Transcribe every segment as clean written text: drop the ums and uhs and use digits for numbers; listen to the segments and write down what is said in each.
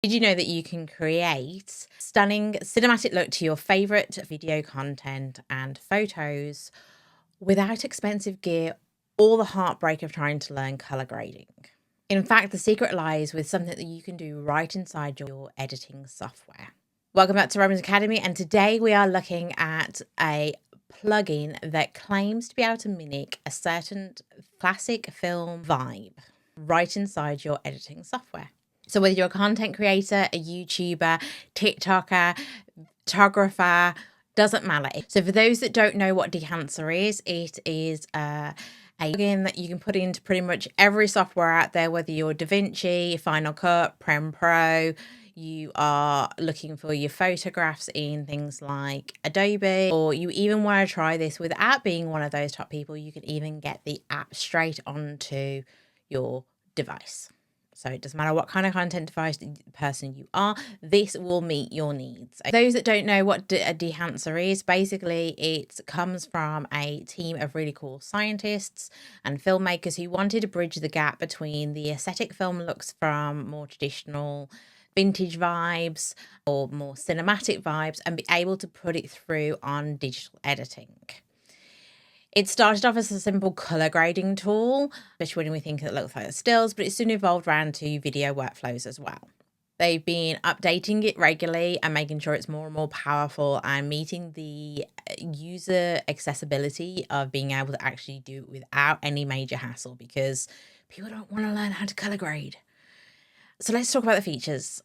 Did you know that you can create stunning cinematic look to your favorite video content and photos without expensive gear or the heartbreak of trying to learn color grading? In fact, the secret lies with something that you can do right inside your editing software. Welcome back to Robyn's Academy, and today we are looking at a plugin that claims to be able to mimic a certain classic film vibe right inside your editing software. So whether you're a content creator, a YouTuber, TikToker, photographer, doesn't matter. So for those that don't know what Dehancer is, it is a plugin that you can put into pretty much every software out there, whether you're DaVinci, Final Cut, Premiere Pro, you are looking for your photographs in things like Adobe, or you even want to try this without being one of those top people, you can even get the app straight onto your device. So it doesn't matter what kind of content device person you are, this will meet your needs. Those that don't know what a Dehancer is, basically it comes from a team of really cool scientists and filmmakers who wanted to bridge the gap between the aesthetic film looks from more traditional vintage vibes or more cinematic vibes and be able to put it through on digital editing. It started off as a simple color grading tool, especially when we think it looks like stills, but it soon evolved around to video workflows as well. They've been updating it regularly and making sure it's more and more powerful and meeting the user accessibility of being able to actually do it without any major hassle, because people don't want to learn how to color grade. So let's talk about the features.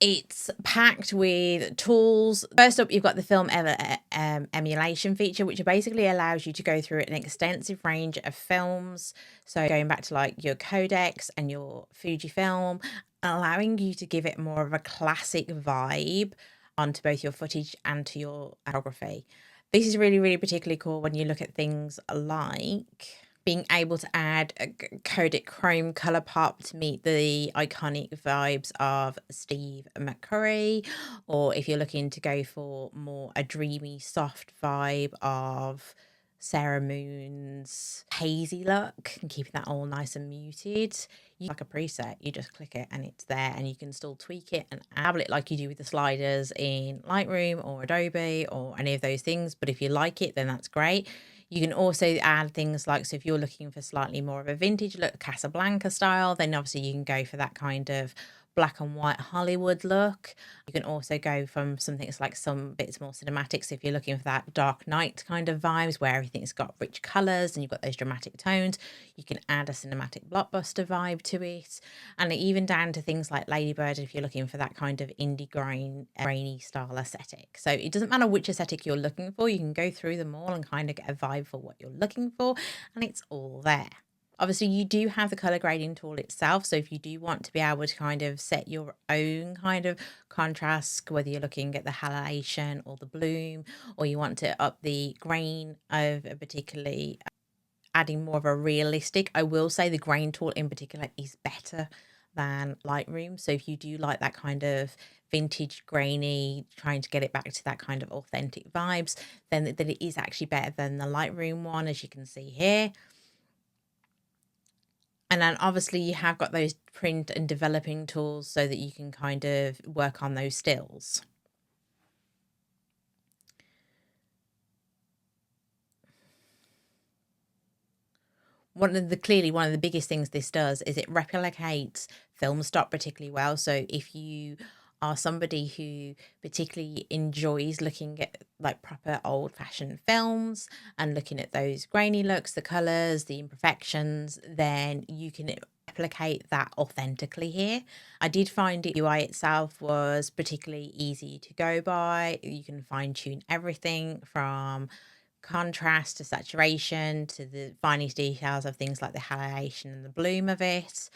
It's packed with tools. First up, you've got the film emulation feature, which basically allows you to go through an extensive range of films. So going back to like your Kodaks and your Fujifilm, allowing you to give it more of a classic vibe onto both your footage and to your photography. This is really, really particularly cool when you look at things like being able to add a Kodak chrome color pop to meet the iconic vibes of Steve McCurry, or if you're looking to go for more a dreamy soft vibe of Sarah Moon's hazy look and keeping that all nice and muted, you like a preset, you just click it and it's there, and you can still tweak it and add it like you do with the sliders in Lightroom or Adobe or any of those things. But if you like it, then that's great. You can also add things like, so if you're looking for slightly more of a vintage look, Casablanca style, then obviously you can go for that kind of black and white Hollywood look. You can also go from something that's like some bits more cinematic. So if you're looking for that Dark Knight kind of vibes where everything's got rich colors and you've got those dramatic tones, you can add a cinematic blockbuster vibe to it. And even down to things like Ladybird, if you're looking for that kind of indie grainy style aesthetic. So it doesn't matter which aesthetic you're looking for, you can go through them all and kind of get a vibe for what you're looking for, and it's all there. Obviously, you do have the color grading tool itself. So if you do want to be able to kind of set your own kind of contrast, whether you're looking at the halation or the bloom, or you want to up the grain of a particularly adding more of a realistic, I will say the grain tool in particular is better than Lightroom. So if you do like that kind of vintage grainy, trying to get it back to that kind of authentic vibes, then it is actually better than the Lightroom one, as you can see here. And then obviously you have got those print and developing tools so that you can kind of work on those stills. Clearly one of the biggest things this does is it replicates film stock particularly well. So if you are somebody who particularly enjoys looking at like proper old-fashioned films and looking at those grainy looks, the colors, the imperfections, then you can replicate that authentically here. I did find the UI itself was particularly easy to go by. You can fine-tune everything from contrast to saturation to the finest details of things like the halation and the bloom of it.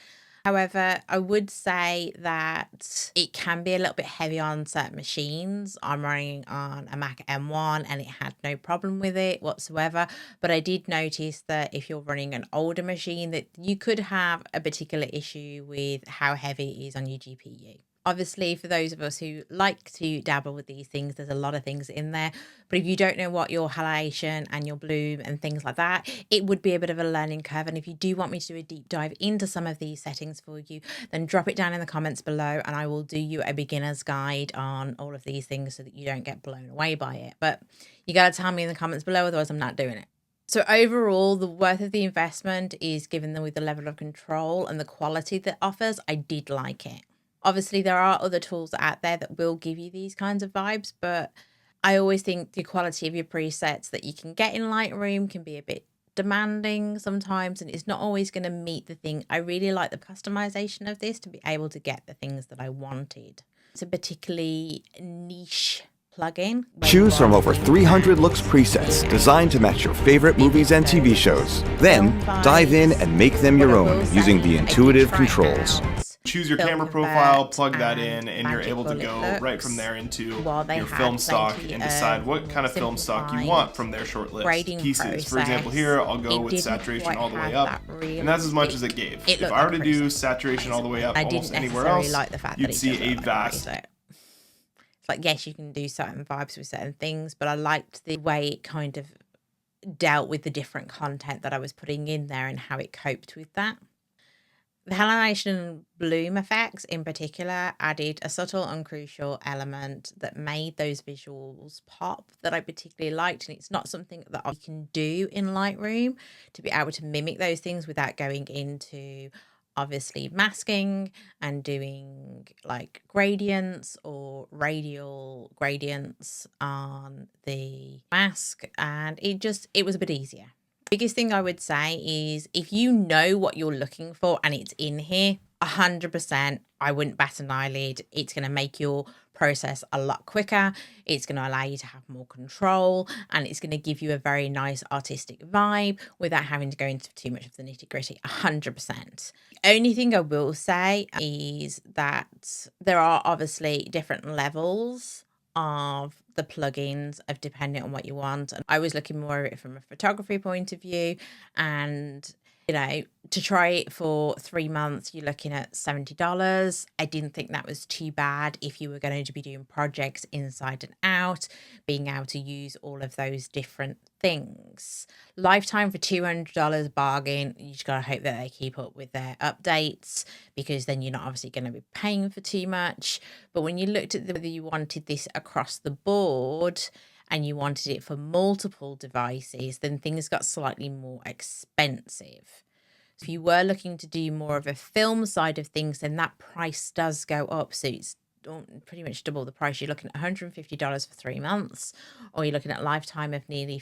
However, I would say that it can be a little bit heavy on certain machines. I'm running on a Mac M1 and it had no problem with it whatsoever. But I did notice that if you're running an older machine, that you could have a particular issue with how heavy it is on your GPU. Obviously, for those of us who like to dabble with these things, there's a lot of things in there. But if you don't know what your halation and your bloom and things like that, it would be a bit of a learning curve. And if you do want me to do a deep dive into some of these settings for you, then drop it down in the comments below and I will do you a beginner's guide on all of these things so that you don't get blown away by it. But you got to tell me in the comments below, otherwise I'm not doing it. So overall, the worth of the investment is given them with the level of control and the quality that offers. I did like it. Obviously, there are other tools out there that will give you these kinds of vibes, but I always think the quality of your presets that you can get in Lightroom can be a bit demanding sometimes, and it's not always going to meet the thing. I really like the customization of this to be able to get the things that I wanted. It's a particularly niche plugin. Choose from over 300 looks presets designed to match your favorite movies and TV shows. Then, dive in and make them your own using the intuitive controls. Choose your camera profile, plug that in, and you're able to go right from there into your film stock and decide what kind of film stock you want from their short list pieces. For example, here I'll go with saturation all the way up, and that's as much as it gave. If I were to do saturation all the way up almost anywhere else, you'd see a vast... It's like, yes, you can do certain vibes with certain things, but I liked the way it kind of dealt with the different content that I was putting in there and how it coped with that. The halation and bloom effects in particular added a subtle and crucial element that made those visuals pop that I particularly liked. And it's not something that I can do in Lightroom to be able to mimic those things without going into obviously masking and doing like gradients or radial gradients on the mask. And it was a bit easier. Biggest thing I would say is if you know what you're looking for and it's in here, 100%, I wouldn't bat an eyelid. It's going to make your process a lot quicker. It's going to allow you to have more control, and it's going to give you a very nice artistic vibe without having to go into too much of the nitty gritty. 100%. The only thing I will say is that there are obviously different levels of the plugins of depending on what you want. And I was looking more at it from a photography point of view, and to try it for 3 months, you're looking at $70. I didn't think that was too bad if you were going to be doing projects inside and out, being able to use all of those different things. Lifetime for $200 bargain. You just got to hope that they keep up with their updates, because then you're not obviously going to be paying for too much. But when you looked at whether you wanted this across the board and you wanted it for multiple devices, then things got slightly more expensive. So if you were looking to do more of a film side of things, then that price does go up. So it's pretty much double the price. You're looking at $150 for 3 months, or you're looking at a lifetime of nearly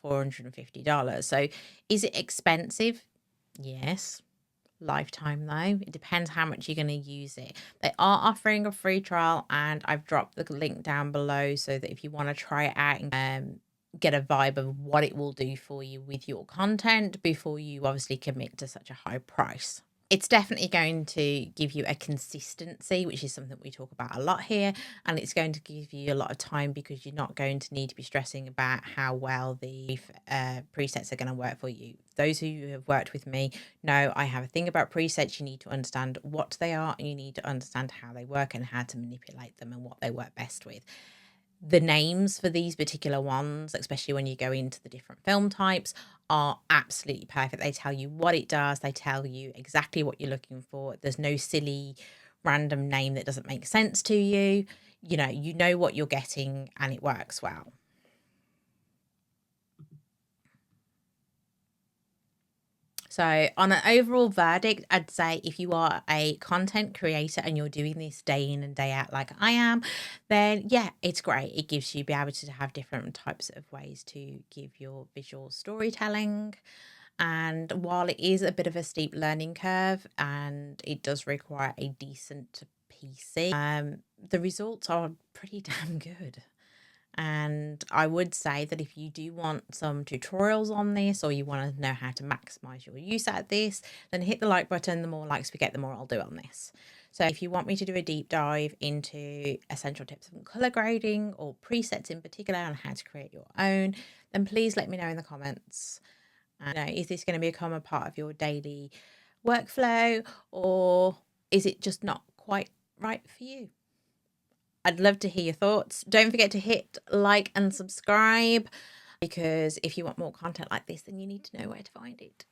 $450. So is it expensive? Yes. Lifetime though, it depends how much you're going to use it. They are offering a free trial, and I've dropped the link down below so that if you want to try it out and get a vibe of what it will do for you with your content before you obviously commit to such a high price. It's definitely going to give you a consistency, which is something we talk about a lot here, and it's going to give you a lot of time because you're not going to need to be stressing about how well the presets are going to work for you. Those who have worked with me know I have a thing about presets. You need to understand what they are, and you need to understand how they work and how to manipulate them and what they work best with. The names for these particular ones, especially when you go into the different film types, are absolutely perfect. They tell you what it does. They tell you exactly what you're looking for. There's no silly random name that doesn't make sense to you. You know what you're getting, and it works well. So on an overall verdict, I'd say if you are a content creator and you're doing this day in and day out like I am, then yeah, it's great. It gives you be able to have different types of ways to give your visual storytelling. And while it is a bit of a steep learning curve and it does require a decent PC, the results are pretty damn good. And I would say that if you do want some tutorials on this, or you want to know how to maximize your use at this, then hit the like button. The more likes we get, the more I'll do on this. So if you want me to do a deep dive into essential tips on color grading or presets in particular on how to create your own, then please let me know in the comments. Is this going to become a part of your daily workflow, or is it just not quite right for you. I'd love to hear your thoughts. Don't forget to hit like and subscribe, because if you want more content like this, then you need to know where to find it.